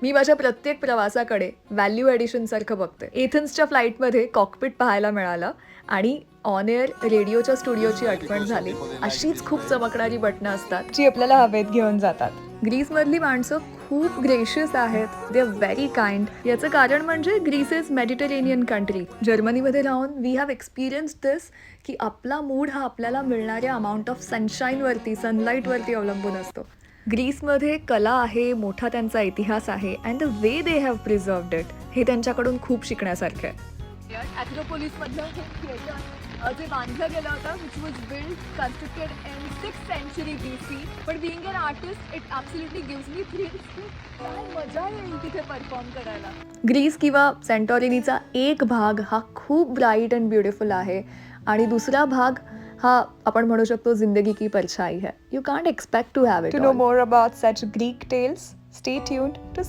मी माझ्या प्रत्येक प्रवासाकडे value addition सारखं बघते. एथन्सच्या फ्लाईटमध्ये कॉकपिट पाहायला मिळालं आणि ऑन एअर रेडिओच्या स्टुडिओची आठवण झाली. अशीच खूप चमकणारी बटणं असतात जी आपल्याला हवेत घेऊन जातात. ग्रीसमधली माणसं खूप ग्रेशियस आहेत. They are very kind. याचं कारण म्हणजे ग्रीस इज मेडिटेरेनियन कंट्री. जर्मनीमध्ये राहून वी हॅव एक्सपिरियन्स दिस की आपला मूड हा आपल्याला मिळणाऱ्या अमाऊंट ऑफ सनशाईनवरती, सनलाईटवरती अवलंबून असतो. ग्रीसमध्ये कला आहे, मोठा त्यांचा इतिहास आहे and the way they have preserved it हे त्यांच्याकडून खूप शिकण्यासारखं आहे. ॲथ्रोपोलिसमधलं हे थिएटर जे बांधलं गेलं होतं which was build constructed in 6th century BC. But being an artist it absolutely gives me thrills. काय मजा येईल तिथे परफॉर्म करायला. ग्रीस किंवा सेंटॉरिनीचा एक भाग हा खूप ब्राईट अँड ब्युटिफुल आहे आणि दुसरा भाग हा आपण म्हणू शकतो जिंदगी की परछाई है. You can't expect to have it. To know more about such Greek tales, stay tuned to